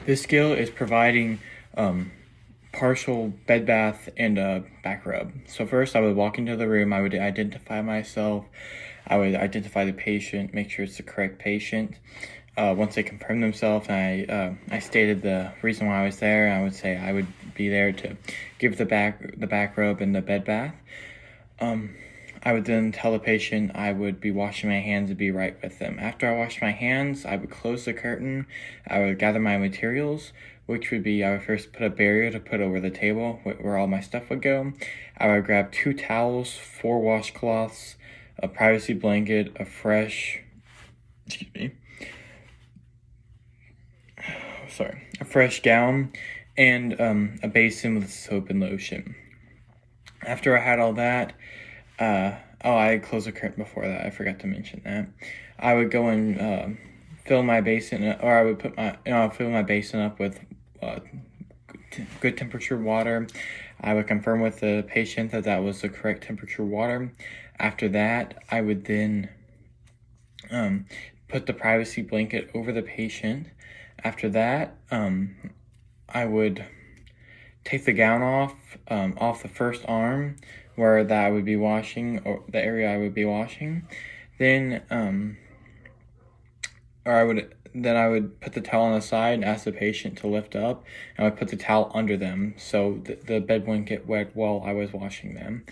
This skill is providing partial bed bath and back rub. So first I would walk into the room, I would identify myself, I would identify the patient, make sure it's the correct patient. Once they confirm themselves, I stated the reason why I was there, I would say I would be there to give the back rub and the bed bath. I would then tell the patient I would be washing my hands and be right with them. After I washed my hands, I would close the curtain. I would gather my materials, which would be I would first put a barrier to put over the table where all my stuff would go. I would grab 2 towels, 4 washcloths, a privacy blanket, a fresh gown, and a basin with soap and lotion. After I had all that, I closed the curtain before that. I forgot to mention that. I would go and fill my basin, or I would put fill my basin up with good temperature water. I would confirm with the patient that that was the correct temperature water. After that, I would then put the privacy blanket over the patient. After that, I would take the gown off the first arm where that I would be washing, or the area I would be washing. Then I would put the towel on the side and ask the patient to lift up, and I would put the towel under them so the bed wouldn't get wet while I was washing them.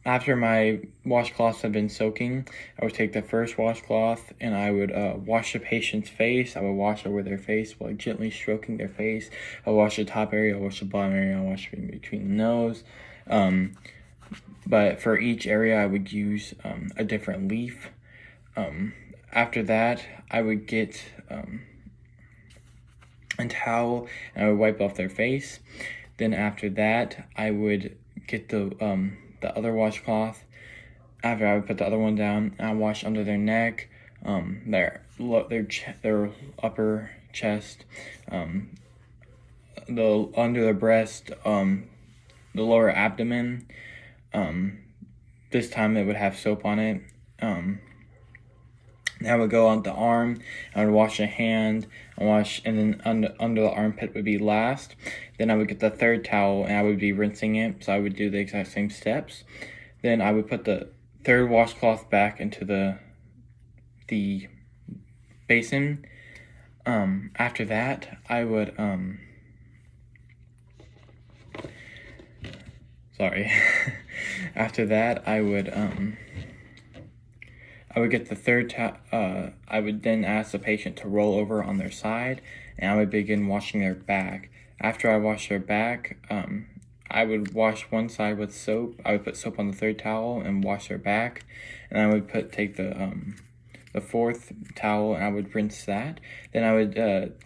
After my washcloths had been soaking, I would take the first washcloth and I would wash the patient's face. I would wash over their face while gently stroking their face. I would wash the top area, I would wash the bottom area, I would wash in between the nose. But for each area, I would use a different leaf. After that, I would get a towel and I would wipe off their face. Then after that, I would get the other washcloth. After I would put the other one down, I wash under their neck, their upper chest, under their breast, the lower abdomen. This time it would have soap on it. I would go on the arm, I would wash a hand, and then under the armpit would be last. Then I would get the third towel and I would be rinsing it, so I would do the exact same steps. Then I would put the third washcloth back into the basin. After that, I would after that, I would get the third I would then ask the patient to roll over on their side, and I would begin washing their back. After I wash their back, I would wash one side with soap. I would put soap on the third towel and wash their back, and I would take the fourth towel and I would rinse that. Then I would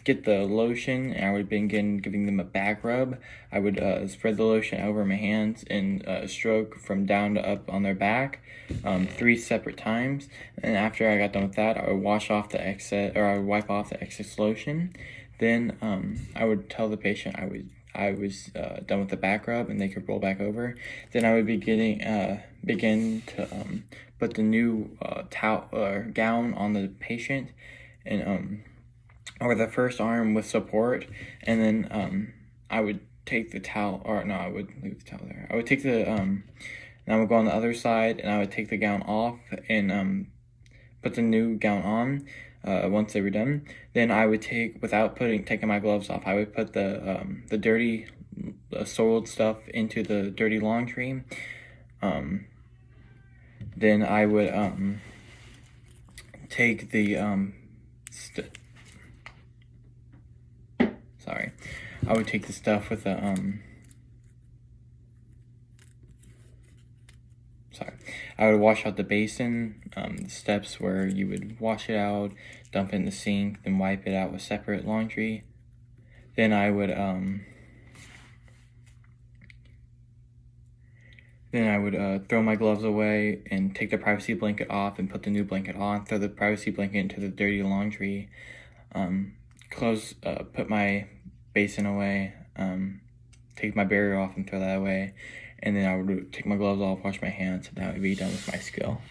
get the lotion and I would begin giving them a back rub. I would spread the lotion over my hands and stroke from down to up on their back 3 separate times. And after I got done with that, I would wash off the excess, or I would wipe off the excess lotion. Then I would tell the patient I was done with the back rub and they could roll back over. Then I would begin to put the new gown on the patient and over the first arm with support, and then I would take the towel, or no, I would leave the towel there. I would take the and I would go on the other side and I would take the gown off and put the new gown on. Once they were done, then I would without taking my gloves off, I would put the dirty, soiled stuff into the dirty laundry. Then I would take the I would take the stuff with the I would wash out the basin, the steps where you would wash it out, dump it in the sink, then wipe it out with separate laundry. Then I would throw my gloves away and take the privacy blanket off and put the new blanket on, throw the privacy blanket into the dirty laundry, put my basin away, take my barrier off and throw that away, and then I would take my gloves off, wash my hands, and that would be done with my skill.